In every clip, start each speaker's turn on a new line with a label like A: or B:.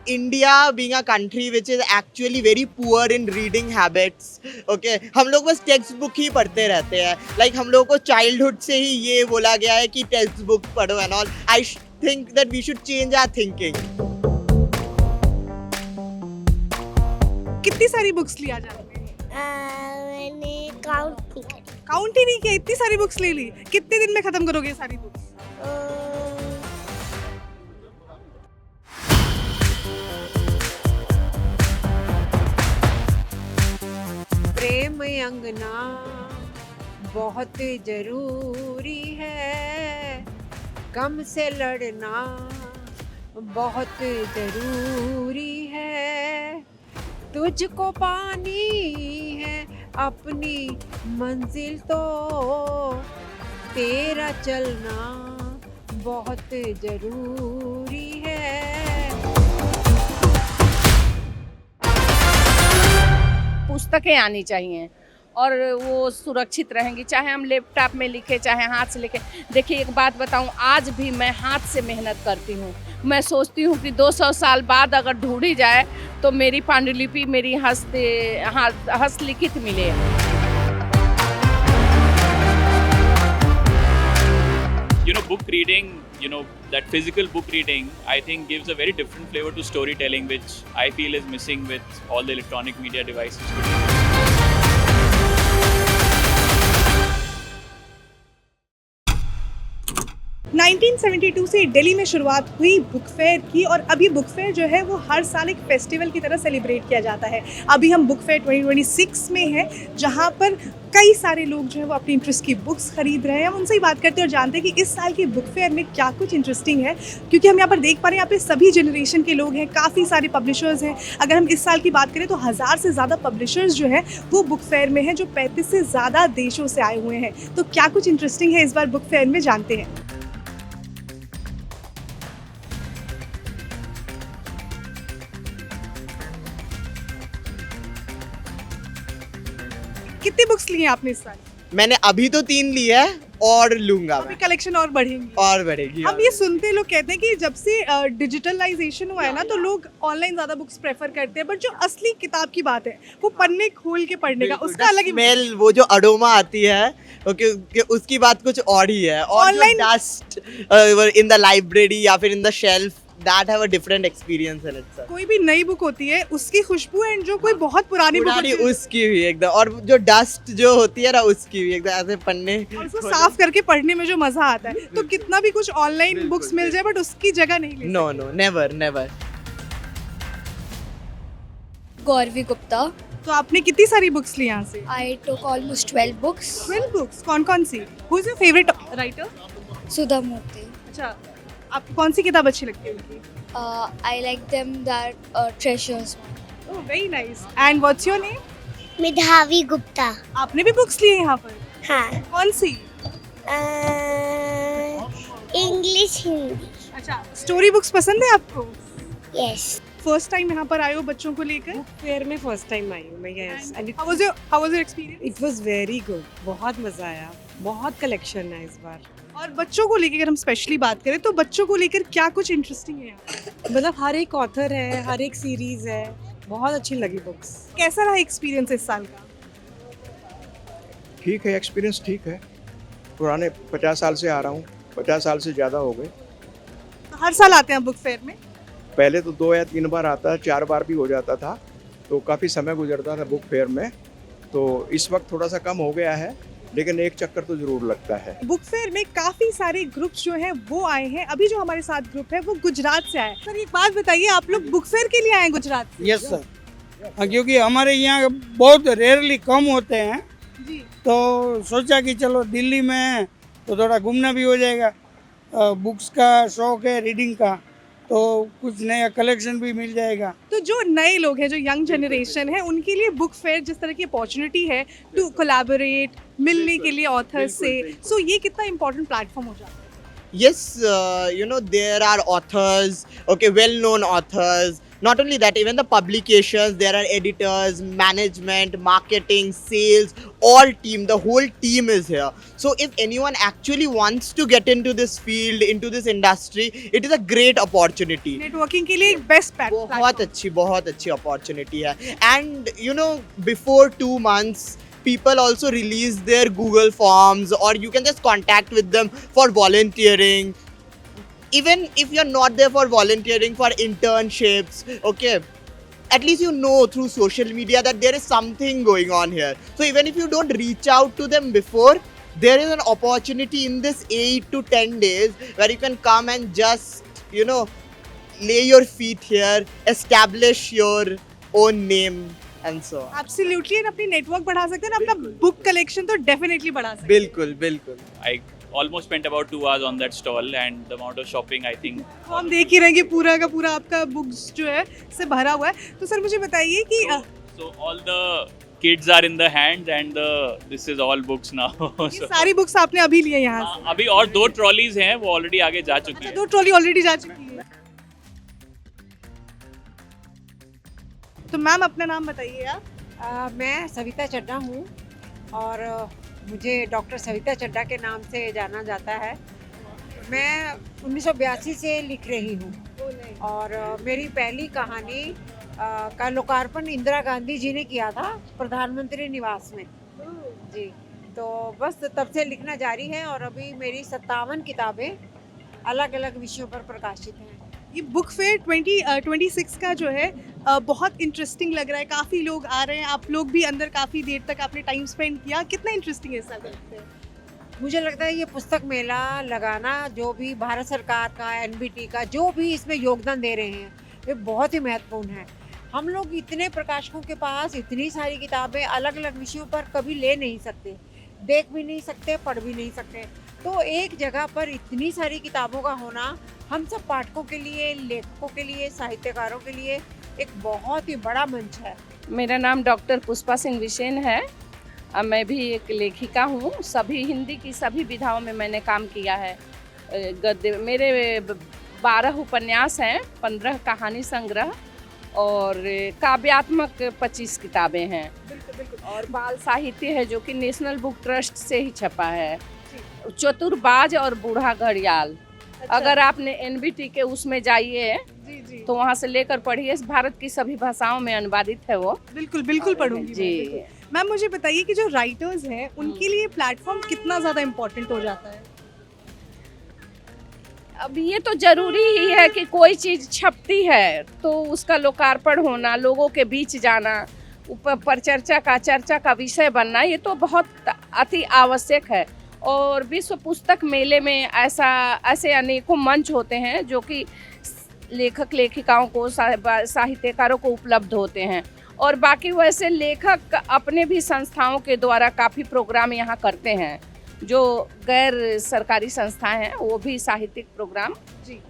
A: India being a country which is actually very poor in reading habits, okay, हम लोग बस text book ही पढ़ते रहते हैं. Like हम लोगों को चाइल्डहुड से ही ये बोला गया है कि टेक्स्ट बुक पढ़ो and all. I think that we should change our thinking.
B: कितनी सारी बुक्स लिया जाती है?
C: मैंने काउंट नहीं करी.
B: काउंट ही नहीं किया, इतनी सारी बुक्स ले ली. कितने दिन में खत्म करोगे ये सारी बुक्स?
D: प्रेम अंगना बहुत जरूरी है, गम से लड़ना बहुत जरूरी है, तुझको पानी है अपनी मंजिल तो तेरा चलना बहुत जरूरी है.
E: पुस्तकें आनी चाहिए और वो सुरक्षित रहेंगी, चाहे हम लैपटॉप में लिखें चाहे हाथ से लिखें. देखिए एक बात बताऊं, आज भी मैं हाथ से मेहनत करती हूँ. मैं सोचती हूँ कि 200 साल बाद अगर ढूंढी जाए तो मेरी पांडुलिपि मेरी हस्तलिखित मिले.
F: You know, book reading, you know, that physical book reading, I think gives a very different flavor to storytelling, which I feel is missing with all the electronic media devices today.
B: Nineteen 1972 से दिल्ली में शुरुआत हुई book fair की और अब ये book fair जो है वो हर साल एक फेस्टिवल की तरह सेलिब्रेट किया जाता है. अभी हम बुक फेयर 2026 में हैं जहाँ पर कई सारे लोग जो है वो अपनी इंटरेस्ट की बुक्स खरीद रहे हैं. हम उनसे ही बात करते हैं और जानते हैं कि इस साल की बुक फेयर में क्या कुछ इंटरेस्टिंग है, क्योंकि हम यहाँ पर देख पा रहे हैं यहाँ पे सभी जनरेशन के लोग हैं, काफ़ी सारे पब्लिशर्स हैं. अगर हम इस साल की बात करें तो 1000 से ज़्यादा पब्लिशर्स जो हैं वो बुक फेयर में हैं, जो 35 से ज़्यादा देशों से आए हुए हैं. तो क्या कुछ इंटरेस्टिंग है इस बार बुक फेयर में, जानते हैं. कितनी बुक्स ली हैं आपने इस साल?
A: मैंने अभी तो 3 ली है और लूंगा
B: अभी
A: मैं,
B: कलेक्शन और बढ़ेंगी.
A: और बढ़ेगी.
B: हम ये सुनते लोग कहते हैं कि जब से डिजिटलाइजेशन हुआ है ना तो लोग ऑनलाइन ज़्यादा बुक्स प्रेफर करते हैं, बट जो असली किताब की बात है वो पन्ने खोल के पढ़ने का उसका अलग ही
A: स्मेल, वो जो अरोमा आती है ओके, उसकी बात कुछ और ही है. और
B: Online-
A: dust in the library या फिर in the shelf, that have a different experience in itself.
B: कोई भी नई बुक होती है उसकी खुशबू एंड जो कोई बहुत पुरानी बुक
A: पुरानी
B: होती है
A: उसकी भी एकदम, और जो डस्ट जो होती है ना उसकी भी एकदम ऐसे पन्ने
B: और उसको साफ करके पढ़ने में जो मजा आता है. तो कितना भी कुछ ऑनलाइन
A: बिल्कुल,
B: बुक्स मिल जाए बट उसकी जगह नहीं ले
A: no no never never.
C: Gauravi Gupta.
B: सकते. तो आपने कितनी सारी बुक्स ली यहाँ से?
C: I took almost 12 books.
B: 12 books. कौन कौन सी? Who is your favourite writer?
C: Sudha Murthy.
B: अच्छा, आपको कौन सी किताब अच्छी लगती है उनकी?
C: I like them that treasures.
B: Oh very nice. And what's your name?
C: Midhavi Gupta.
B: आपने भी बुक्स ली है यहाँ पर?
C: हाँ.
B: कौन सी?
C: English, Hindi.
B: अच्छा, स्टोरी बुक्स पसंद है आपको?
C: Yes.
B: फर्स्ट टाइम यहाँ पर आए हो बच्चों को लेकर?
D: फेयर में फर्स्ट टाइम आई हूँ मैं. Yes, and
B: how was your experience?
D: It was very good. बहुत मजा आया. बहुत कलेक्शन है इस बार.
B: और बच्चों को लेकर अगर हम स्पेशली बात करें तो बच्चों को लेकर क्या कुछ इंटरेस्टिंग है यहाँ?
D: मतलब हर एक ऑथर है, हर एक सीरीज है. बहुत अच्छी लगी बुक्स.
B: कैसा रहा एक्सपीरियंस इस साल का?
G: ठीक है, एक्सपीरियंस ठीक है. पुराने 50 साल से आ रहा हूँ, 50 साल से ज़्यादा हो गए.
B: तो हर साल आते हैं बुक फेयर में?
G: पहले तो 2 या 3 बार आता, 4 बार भी हो जाता था, तो काफ़ी समय गुजरता था बुक फेयर में. तो इस वक्त थोड़ा सा कम हो गया है, लेकिन एक चक्कर तो ज़रूर लगता है.
B: बुक फेयर में काफी सारे ग्रुप्स जो हैं वो आए हैं. अभी जो हमारे साथ ग्रुप है वो गुजरात से आया है. सर एक बात बताइए, आप लोग बुक फेयर के लिए आए हैं गुजरात से?
H: Yes sir. क्योंकि हमारे यहाँ बहुत रेयरली कम होते हैं,
B: जी.
H: तो सोचा कि चलो दिल्ली में है तो थोड़ा घूमना भी हो जाएगा. बुक्स का शौक है, रीडिंग का, तो कुछ नया कलेक्शन भी मिल जाएगा.
B: तो जो नए लोग हैं, जो यंग जनरेशन है, उनके लिए बुक फेयर जिस तरह की अपॉर्चुनिटी है टू कोलैबोरेट, मिलने के लिए ऑथर से, सो ये कितना इम्पोर्टेंट प्लेटफॉर्म हो जाता है?
A: yes, there are authors, okay, well-known authors. Not only that, even the publications, there are editors, management, marketing, sales, all team, the whole team is here. So if anyone actually wants to get into this field, into this industry, it is a great opportunity.
B: Networking के लिए एक best
A: बहुत अच्छी opportunity है. And before 2 months, people also release their Google forms, or you can just contact with them for volunteering. Even if you're not there for volunteering, for internships, okay, at least through social media that there is something going on here. So even if you don't reach out to them before, there is an opportunity in this 8 to 10 days where you can come and just lay your feet here, establish your own name and so on.
B: Absolutely, and अपनी network बढ़ा सकते हैं, अपना book collection तो definitely बढ़ा सकते हैं.
A: बिल्कुल.
F: I almost spent about 2 hours on that stall, and the amount of shopping, I think.
B: तो हम देख ही रहे हैं कि पूरा का पूरा आपका बुक्स जो है से भरा हुआ है. तो सर मुझे बताइए कि
F: So all the kids are in the hands, and this is all books now.
B: ये
F: So,
B: सारी बुक्स आपने अभी लिए यहाँ से?
F: अभी और 2 ट्रॉलीज हैं, वो ऑलरेडी आगे जा चुकी है.
B: 2 ट्रॉली ऑलरेडी जा चुकी है. तो मैम अपना नाम बताइए आप.
D: मैं सविता चड्ढा हूँ और मुझे डॉक्टर सविता चड्ढा के नाम से जाना जाता है. मैं 1982 से लिख रही हूँ और मेरी पहली कहानी का लोकार्पण इंदिरा गांधी जी ने किया था प्रधानमंत्री निवास में जी. तो बस तब से लिखना जारी है और अभी मेरी 57 किताबें अलग अलग विषयों पर प्रकाशित हैं.
B: ये बुक फेयर 2026 का जो है बहुत इंटरेस्टिंग लग रहा है. काफ़ी लोग आ रहे हैं, आप लोग भी अंदर काफ़ी देर तक आपने टाइम स्पेंड किया. कितना इंटरेस्टिंग है ऐसा लगता है?
D: मुझे लगता है ये पुस्तक मेला लगाना, जो भी भारत सरकार का, एनबीटी का, जो भी इसमें योगदान दे रहे हैं, ये बहुत ही महत्वपूर्ण है. हम लोग इतने प्रकाशकों के पास इतनी सारी किताबें अलग अलग विषयों पर कभी ले नहीं सकते, देख भी नहीं सकते, पढ़ भी नहीं सकते. तो एक जगह पर इतनी सारी किताबों का होना हम सब पाठकों के लिए, लेखकों के लिए, साहित्यकारों के लिए एक बहुत ही बड़ा मंच है.
E: मेरा नाम डॉक्टर पुष्पा सिंह विशेन है. मैं भी एक लेखिका हूँ. सभी हिंदी की सभी विधाओं में मैंने काम किया है. गद्य मेरे 12 उपन्यास हैं, 15 कहानी संग्रह और काव्यात्मक 25 किताबें हैं. और बाल साहित्य है जो कि नेशनल बुक ट्रस्ट से ही छपा है. चतुरबाज और बूढ़ा घड़ियाल. अगर आपने एनबीटी के उसमें जाइए तो वहाँ से लेकर पढ़िए. भारत की सभी भाषाओं में अनुवादित है वो.
B: बिल्कुल पढ़ूंगी
E: जी.
B: मैम मुझे बताइए कि जो राइटर्स हैं उनके लिए प्लेटफॉर्म कितना ज़्यादा इम्पोर्टेंट हो जाता है?
E: अब ये तो जरूरी ही है कि कोई चीज़ छपती है तो उसका लोकार्पण होना, लोगों के बीच जाना, पर चर्चा का विषय बनना, ये तो बहुत अति आवश्यक है. और विश्व पुस्तक मेले में ऐसे अनेकों मंच होते हैं जो कि लेखक लेखिकाओं को, साहित्यकारों को उपलब्ध होते हैं. और बाकी वैसे लेखक अपने भी संस्थाओं के द्वारा काफ़ी प्रोग्राम यहाँ करते हैं. जो गैर सरकारी संस्थाएं हैं वो भी साहित्यिक प्रोग्राम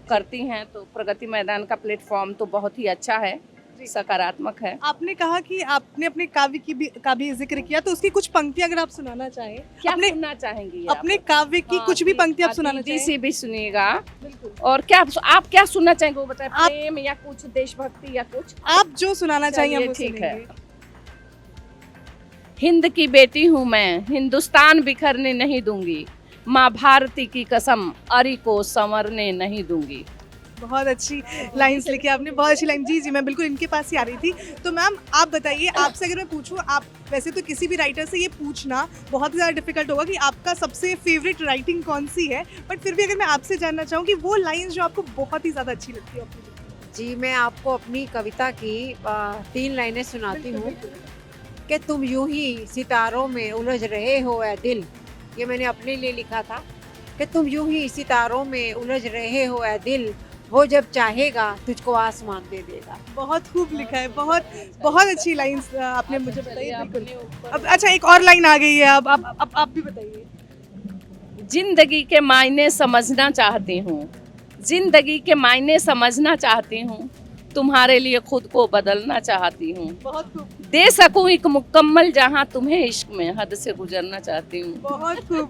E: करती हैं. तो प्रगति मैदान का प्लेटफॉर्म तो बहुत ही अच्छा है, सकारात्मक है.
B: आपने कहा कि आपने अपने काव्य का भी जिक्र किया, तो उसकी कुछ पंक्तियां अगर आप सुनाना चाहें.
E: क्या सुनना चाहेंगी?
B: अपने काव्य की कुछ भी पंक्ति आप सुनाना चाहें?
E: सी भी सुनिएगा. और क्या आप क्या सुनना चाहेंगे वो बताएं. प्रेम या कुछ देशभक्ति या कुछ
B: आप जो सुनाना चाहिए हम
E: ठीक है. हिंद की बेटी हूँ मैं, हिंदुस्तान बिखरने नहीं दूंगी. माँ भारती की कसम, अरी को संवरने नहीं दूंगी.
B: बहुत अच्छी लाइंस लिखी आपने, बहुत अच्छी लाइन. जी मैं बिल्कुल इनके पास ही आ रही थी. तो मैम आप बताइए, आपसे अगर मैं पूछूं, आप वैसे तो किसी भी राइटर से ये पूछना बहुत ज़्यादा डिफिकल्ट होगा कि आपका सबसे फेवरेट राइटिंग कौन सी है, बट फिर भी अगर मैं आपसे जानना चाहूँ कि वो लाइन्स जो आपको बहुत ही ज़्यादा अच्छी लगती है अपनी.
D: जी मैं आपको अपनी कविता की 3 लाइनें सुनाती हूँ कि तुम यूं ही सितारों में उलझ रहे हो ऐ दिल. ये मैंने अपने लिए लिखा था कि तुम यूं ही सितारों में उलझ रहे हो ऐ दिल, वो जब चाहेगा तुझको आसमान दे देगा.
B: बहुत खूब लिखा है. बहुत अच्छी लाइंस आपने मुझे बताई. अब अच्छा एक और लाइन आ गई है. अब आप भी बताइए.
E: जिंदगी के मायने समझना चाहती हूँ, जिंदगी के मायने समझना चाहती हूँ. तुम्हारे लिए खुद को बदलना चाहती हूँ,
B: बहुत खूब,
E: दे सकूं एक मुकम्मल जहां तुम्हें इश्क में हद से गुजरना चाहती हूँ।
B: बहुत खूब,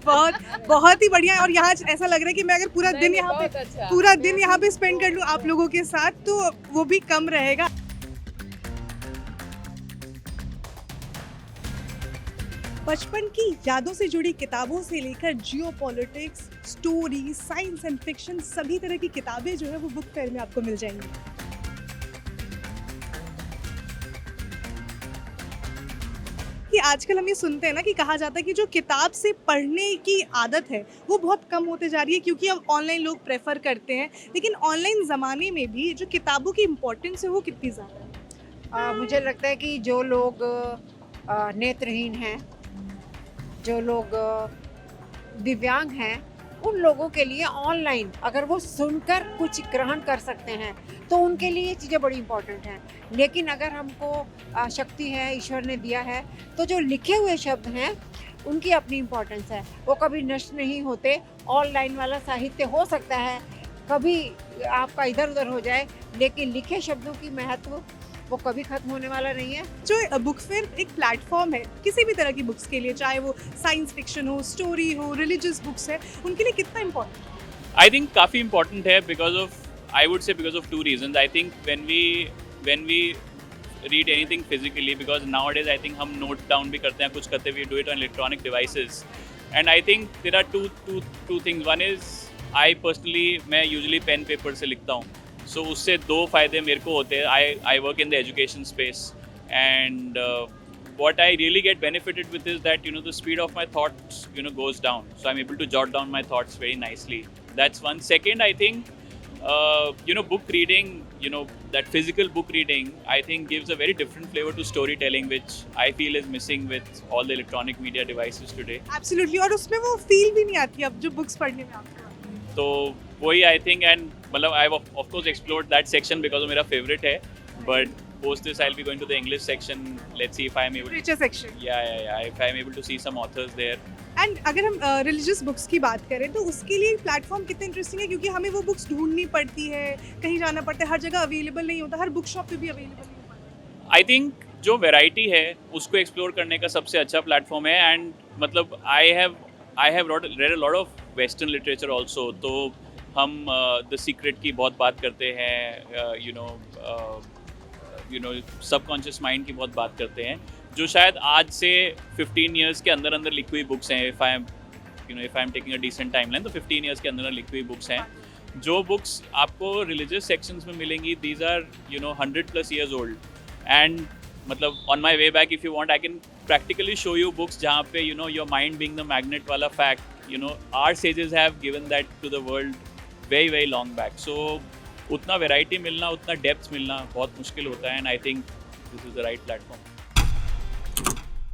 B: बहुत ही बढ़िया। और यहाँ ऐसा लग रहा है कि मैं अगर पूरा दिन यहाँ पे
E: अच्छा।
B: पूरा दिन यहाँ पे स्पेंड कर लूँ आप लोगों के साथ तो वो भी कम रहेगा। बचपन की यादों से जुड़ी किताबों से लेकर geopolitics, story, science and fiction सभी तरह की किताबें जो है वो बुक फेयर में आपको मिल जाएंगी। कि आजकल हम ये सुनते हैं ना कि कहा जाता है कि जो किताब से पढ़ने की आदत है वो बहुत कम होते जा रही है क्योंकि अब ऑनलाइन लोग प्रेफर करते हैं, लेकिन ऑनलाइन ज़माने में भी जो किताबों की इम्पोर्टेंस है वो कितनी ज़्यादा है?
D: मुझे लगता है कि जो लोग नेत्रहीन हैं, जो लोग दिव्यांग हैं, उन लोगों के लिए ऑनलाइन अगर वो सुनकर कुछ ग्रहण कर सकते हैं तो उनके लिए ये चीज़ें बड़ी इंपॉर्टेंट हैं। लेकिन अगर हमको शक्ति है, ईश्वर ने दिया है, तो जो लिखे हुए शब्द हैं उनकी अपनी इम्पोर्टेंस है, वो कभी नष्ट नहीं होते। ऑनलाइन वाला साहित्य हो सकता है कभी आपका इधर उधर हो जाए, लेकिन लिखे शब्दों की महत्व वो कभी खत्म होने वाला नहीं है।
B: जो बुक फेयर एक प्लेटफॉर्म है किसी भी तरह की बुक्स के लिए, चाहे वो साइंस फिक्शन हो, स्टोरी हो, रिलीजियस बुक्स है, उनके लिए कितना इम्पोर्टेंट?
F: I think काफ़ी important है because of, I would say because of two reasons. I think when we read anything physically, because nowadays I think हम note down भी करते हैं, कुछ करते हैं, we do it on electronic devices, and I think there are two things. One is I personally, मैं usually pen paper से लिखता हूँ, so उससे दो फ़ायदे मेरे को होते हैं. I work in the education space, and what I really get benefited with is that the speed of my thoughts goes down, so I'm able to jot down my thoughts very nicely. That's one. Second, I think book reading, that physical book reading, I think gives a very different flavor to storytelling, which I feel is missing with all the electronic media devices today.
B: Absolutely, और उसमें वो feel भी नहीं आती अब जो books पढ़ने में आपको।
F: तो वही आई थिंक, एंड मतलब I of course explored that section because वो मेरा फेवरेट है, but post this I'll be going to the English section. Let's see if I'm able
B: literature section.
F: if I'm able to see some authors there.
B: And अगर हम religious books की बात करें तो उसके लिए प्लेटफॉर्म कितना इंटरेस्टिंग है, क्योंकि हमें वो बुक्स ढूंढनी पड़ती है, कहीं जाना पड़ता है, हर जगह अवेलेबल नहीं होता, हर बुक शॉप पे भी अवेलेबल नहीं होता।
F: आई थिंक जो वैरायटी है उसको एक्सप्लोर करने का सबसे अच्छा प्लेटफॉर्म है, एंड मतलब I have read a lot of western literature also, तो हम द सीक्रेट की बहुत बात करते हैं, सबकॉन्शियस माइंड की बहुत बात करते हैं, जो शायद आज से 15 ईयर्स के अंदर अंदर लिखी हुई बुक्स हैं. If I am taking a decent timeline, तो 15 ईयर्स के अंदर लिखी हुई बुक्स हैं. जो बुक्स आपको रिलीजियस सेक्शंस में मिलेंगी, these are 100+ years old, and मतलब on my way back if you want I can practically show you books जहाँ पे your mind being the magnet वाला fact, our sages have given that to the world very very long back. So उतना variety मिलना, उतना depth मिलना बहुत मुश्किल होता है, and I think this is the right platform.